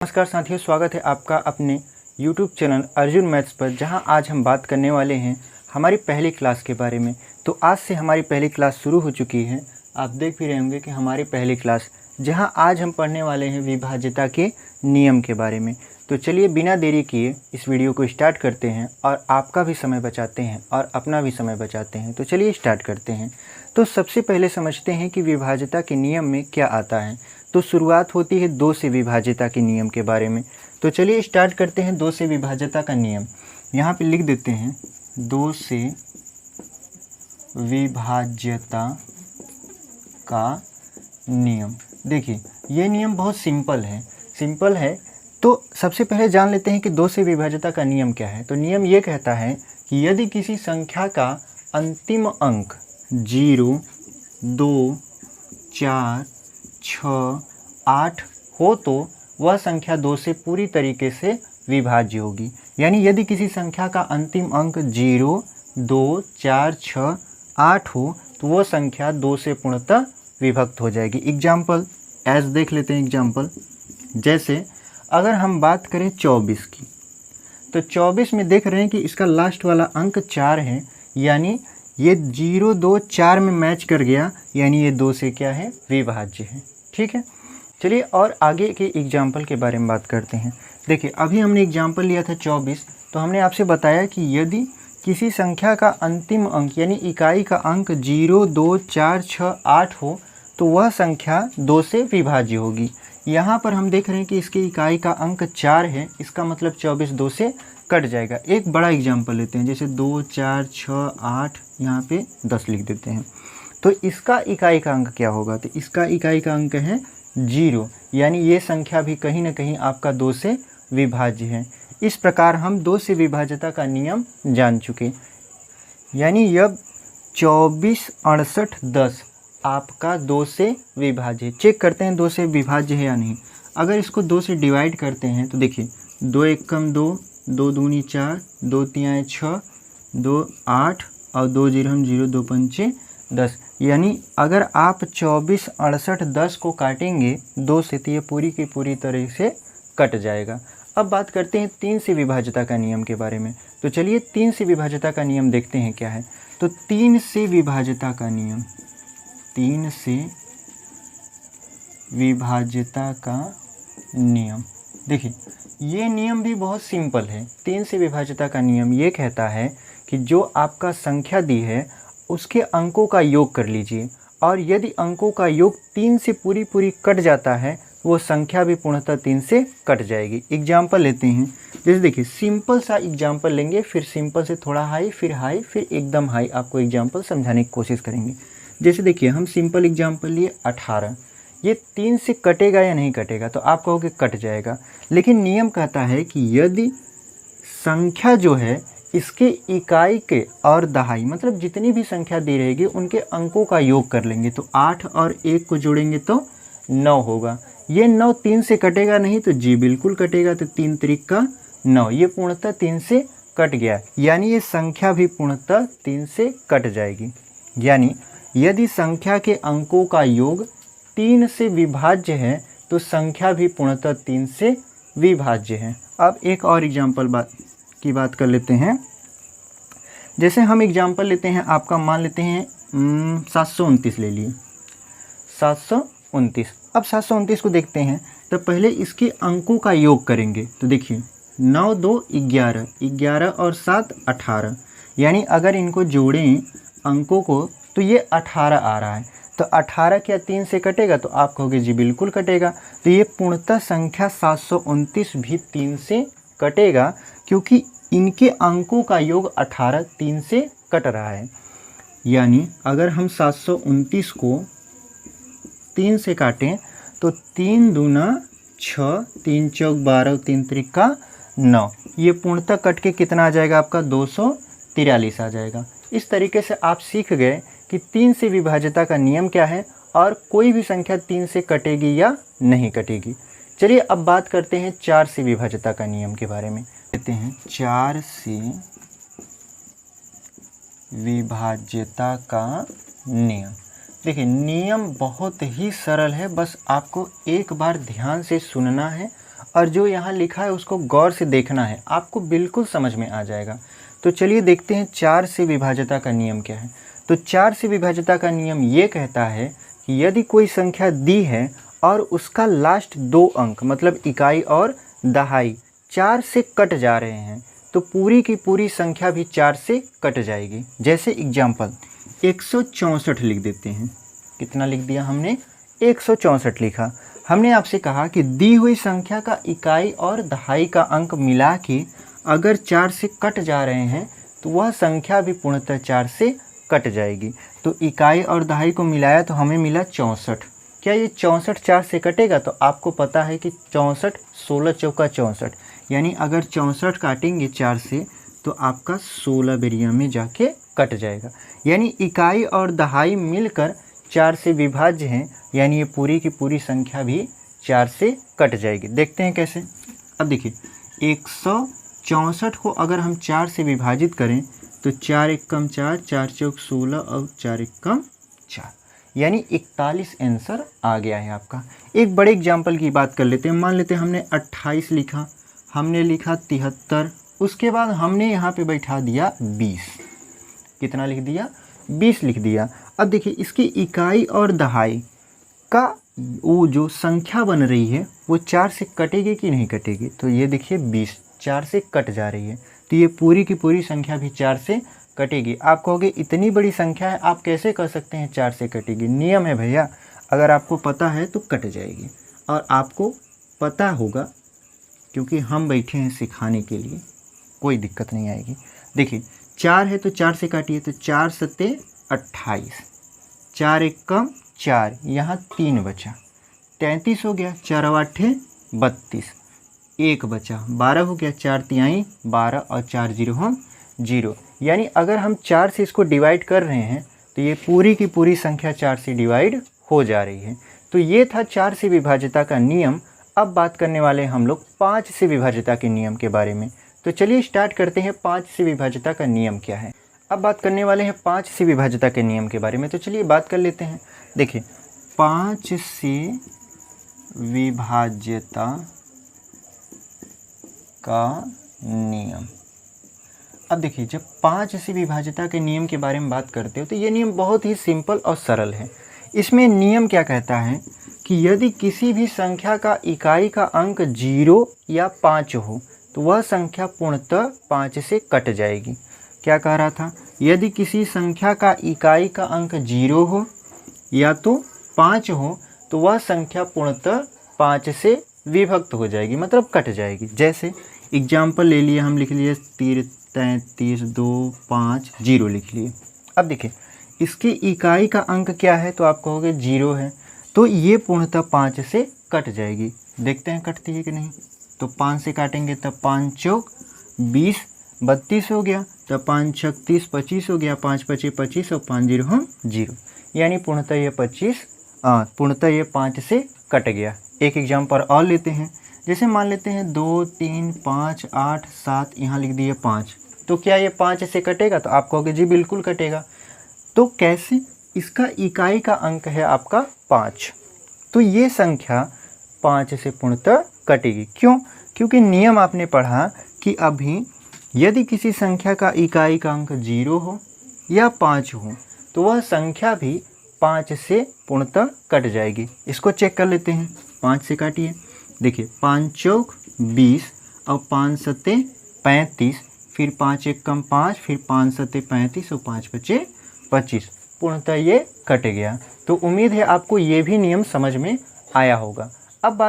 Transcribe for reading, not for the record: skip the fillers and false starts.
नमस्कार साथियों, स्वागत है आपका अपने YouTube चैनल अर्जुन मैथ्स पर, जहां आज हम बात करने वाले हैं हमारी पहली क्लास के बारे में। तो आज से हमारी पहली क्लास शुरू हो चुकी है। आप देख भी रहे होंगे कि हमारी पहली क्लास, जहां आज हम पढ़ने वाले हैं विभाज्यता के नियम के बारे में। तो चलिए बिना देरी किए इस वीडियो को स्टार्ट करते हैं और आपका भी समय बचाते हैं और अपना भी समय बचाते हैं। तो चलिए स्टार्ट करते हैं। तो सबसे पहले समझते हैं कि विभाज्यता के नियम में क्या आता है। तो शुरुआत होती है 2 से विभाज्यता के नियम के बारे में। तो चलिए स्टार्ट करते हैं 2 से विभाज्यता का नियम। यहाँ पे लिख देते हैं 2 से विभाज्यता का नियम। देखिए ये नियम बहुत सिंपल है। तो सबसे पहले जान लेते हैं कि 2 से विभाज्यता का नियम क्या है। तो नियम ये कहता है कि यदि किसी संख्या का अंतिम अंक 0, 2, 4, 6, 8 हो तो वह संख्या 2 से पूरी तरीके से विभाज्य होगी। यानी यदि किसी संख्या का अंतिम अंक 0, 2, 4, 6, 8 हो तो वह संख्या 2 से पूर्णतः विभक्त हो जाएगी। एग्जाम्पल एज देख लेते हैं। एग्जाम्पल जैसे अगर हम बात करें 24 की, तो 24 में देख रहे हैं कि इसका लास्ट वाला अंक 4 है, यानी ये 0, 2, 4 में मैच कर गया, यानी ये 2 से क्या है, विभाज्य है। ठीक है, चलिए और आगे के एग्जाम्पल के बारे में बात करते हैं। देखिए अभी हमने एग्जाम्पल लिया था 24। तो हमने आपसे बताया कि यदि किसी संख्या का अंतिम अंक यानी इकाई का अंक 0, 2, 4, 6, 8 हो तो वह संख्या 2 से विभाज्य होगी। यहाँ पर हम देख रहे हैं कि इसकी इकाई का अंक 4 है, इसका मतलब 24 2 से कट जाएगा। एक बड़ा एग्जाम्पल लेते हैं, जैसे 2, 4, 6, 8, यहाँ पे 10 लिख देते हैं। तो इसका इकाई का अंक क्या होगा? तो इसका इकाई का अंक है 0, यानी ये संख्या भी कहीं ना कहीं आपका 2 से विभाज्य है। इस प्रकार हम 2 से विभाज्यता का नियम जान चुके। यानी अब 24, 68, 10 आपका 2 से विभाज्य है। चेक करते हैं 2 से विभाज्य है या नहीं। अगर इसको 2 से डिवाइड करते हैं तो देखिए 2 एकम 2, 2 दूनी 4, 2 तिहाई 6, 2 8 और 2 जीरो 0, 2 पंचे 10। यानी अगर आप 24, 68, 10 को काटेंगे 2 से तो ये पूरी की पूरी तरह से कट जाएगा। अब बात करते हैं 3 से विभाज्यता का नियम के बारे में। तो चलिए 3 से विभाज्यता का नियम देखते हैं क्या है। तो 3 से विभाज्यता का नियम, 3 से विभाज्यता का नियम, देखिए ये नियम भी बहुत सिंपल है। 3 से विभाज्यता का नियम ये कहता है कि जो आपका संख्या दी है उसके अंकों का योग कर लीजिए, और यदि अंकों का योग 3 से पूरी कट जाता है वो संख्या भी पूर्णतः 3 से कट जाएगी। एग्जाम्पल लेते हैं, जैसे देखिए सिंपल सा एग्जाम्पल लेंगे, फिर सिंपल से थोड़ा हाई, फिर एकदम हाई आपको एग्जाम्पल समझाने की कोशिश करेंगे। जैसे देखिए हम सिंपल एग्जाम्पल लिए 18, ये 3 से कटेगा या नहीं कटेगा? तो आप कहोगे कट जाएगा, लेकिन नियम कहता है कि यदि संख्या जो है इसके इकाई के और दहाई, मतलब जितनी भी संख्या दी रहेगी उनके अंकों का योग कर लेंगे तो 8 और 1 को जोड़ेंगे तो 9 होगा। ये 9 3 से कटेगा नहीं? तो जी बिल्कुल कटेगा। तो 3 त्रिक का 9, ये पूर्णतः 3 से कट गया, यानी ये संख्या भी पूर्णतः 3 से कट जाएगी। यानी यदि संख्या के अंकों का योग 3 से विभाज्य है तो संख्या भी पूर्णतः 3 से विभाज्य है। अब एक और एग्जाम्पल की बात कर लेते हैं। जैसे हम एग्जाम्पल लेते हैं, आपका मान लेते हैं 729 ले लिए, 729। अब 729 को देखते हैं तो पहले इसके अंकों का योग करेंगे। तो देखिए 9, 2, 11, 11 और 7 18, यानी अगर इनको जोड़ें अंकों को तो ये 18 आ रहा है। तो 18 क्या 3 से कटेगा? तो आप कहोगे जी बिल्कुल कटेगा। तो ये पूर्णतः संख्या 729 भी 3 से कटेगा, क्योंकि इनके अंकों का योग 18 3 से कट रहा है। यानी अगर हम 729 को 3 से काटें तो 3 दूना 6, 3 चौक 12, 3 त्रिक का 9, ये पूर्णतः कट के कितना आ जाएगा आपका? 243 आ जाएगा। इस तरीके से आप सीख गए कि 3 से विभाज्यता का नियम क्या है और कोई भी संख्या 3 से कटेगी या नहीं कटेगी। चलिए अब बात करते हैं 4 से विभाज्यता का नियम के बारे में। कहते हैं 4 से विभाज्यता का नियम। देखिए नियम बहुत ही सरल है, बस आपको एक बार ध्यान से सुनना है और जो यहाँ लिखा है उसको गौर से देखना है, आपको बिल्कुल समझ में आ जाएगा। तो चलिए देखते हैं 4 से विभाज्यता का नियम क्या है। तो 4 से विभाज्यता का नियम ये कहता है कि यदि कोई संख्या दी है और उसका लास्ट 2 अंक मतलब इकाई और दहाई 4 से कट जा रहे हैं तो पूरी की पूरी संख्या भी 4 से कट जाएगी। जैसे एग्जाम्पल 164 लिख देते हैं। कितना लिख दिया हमने? 164 लिखा। हमने आपसे कहा कि दी हुई संख्या का इकाई और दहाई का अंक मिला के अगर 4 से कट जा रहे हैं तो वह संख्या भी पूर्णतः 4 से कट जाएगी। तो इकाई और दहाई को मिलाया तो हमें मिला 64। क्या ये 64 4 से कटेगा? तो आपको पता है कि 64 16 चौका 64, यानी अगर 64 काटेंगे 4 से तो आपका 16 बेरिया में जाके कट जाएगा। यानी इकाई और दहाई मिलकर 4 से विभाज्य हैं, यानी ये पूरी की पूरी संख्या भी 4 से कट जाएगी। देखते हैं कैसे। अब देखिए 164 को अगर हम 4 से विभाजित करें तो 4 एकम 4, 4 चौक 16 और 4 एकम 4, यानी 41 आंसर आ गया है आपका। एक बड़े एग्जाम्पल की बात कर लेते हैं। मान लेते हैं हमने 28 लिखा, हमने लिखा 73, उसके बाद हमने यहाँ पे बैठा दिया 20। कितना लिख दिया? 20 लिख दिया। अब देखिए इसकी इकाई और दहाई का वो जो संख्या बन रही है वो 4 से कटेगी कि नहीं कटेगी? तो ये देखिए 20 4 से कट जा रही है, तो ये पूरी की पूरी संख्या भी 4 से कटेगी। आप कहोगे इतनी बड़ी संख्या है, आप कैसे कह सकते हैं 4 से कटेगी? नियम है भैया, अगर आपको पता है तो कट जाएगी। और आपको पता होगा क्योंकि हम बैठे हैं सिखाने के लिए, कोई दिक्कत नहीं आएगी। देखिए 4 है तो 4 से काटिए, तो 4 सत्ते 28, 4 एकम 4, यहाँ 3 बचा, 33 हो गया, 4 आठे 32, 1 बचा, 12 हो गया, 4 तिहाई 12 और 4 जीरो हम 0। यानी अगर हम 4 से इसको डिवाइड कर रहे हैं तो ये पूरी की पूरी संख्या 4 से डिवाइड हो जा रही है। तो ये था 4 से विभाज्यता का नियम। अब बात करने वाले हैं हम लोग 5 से विभाज्यता के नियम के बारे में। तो चलिए स्टार्ट करते हैं 5 से विभाज्यता का नियम क्या है। अब बात करने वाले हैं 5 से विभाज्यता के नियम के बारे में। तो चलिए बात कर लेते हैं। देखिए 5 से विभाज्यता का नियम। अब देखिए जब 5 से विभाज्यता के नियम के बारे में बात करते हो तो ये नियम बहुत ही सिंपल और सरल है। इसमें नियम क्या कहता है कि यदि किसी भी संख्या का इकाई का अंक 0 या 5 हो तो वह संख्या पूर्णतः 5 से कट जाएगी। क्या कह रहा था? यदि किसी संख्या का इकाई का अंक 0 हो या तो 5 हो तो वह संख्या पूर्णतः 5 से विभक्त हो जाएगी, मतलब कट जाएगी। जैसे एग्जाम्पल ले लिए, हम लिख लिए 33 2 5 0 लिख लिए। अब देखिए इसकी इकाई का अंक क्या है? तो आप कहोगे 0 है, तो ये पूर्णतः 5 से कट जाएगी। देखते हैं कटती है कि नहीं। तो 5 से काटेंगे तब 5 चौक 20 32 हो गया, तब 5 छक 30 25 हो गया, 5 पचे 25 और 5 जीरो हम 0, यानी पूर्णतः ये 5 से कट गया। एक एग्जाम्पल और लेते हैं। जैसे मान लेते हैं 2 3 5 8 7, यहाँ लिख दिए 5, तो क्या ये 5 से कटेगा? तो आप कहोगे जी बिल्कुल कटेगा। तो कैसे? इसका इकाई का अंक है आपका 5, तो ये संख्या 5 से पूर्णतः कटेगी। क्यों? क्योंकि नियम आपने पढ़ा कि अभी यदि किसी संख्या का इकाई का अंक 0 हो या 5 हो तो वह संख्या भी 5 से पूर्णतः कट जाएगी। इसको चेक कर लेते हैं। 5 से काटिए। देखिए 5 चौक 20 और 5 सत्ते 35, फिर 5 एकम 5, फिर 5 सत्ते 35 और 5 बचे 25, पूर्णतः ये कट गया। तो उम्मीद है आपको ये भी नियम समझ में आया होगा। अब बात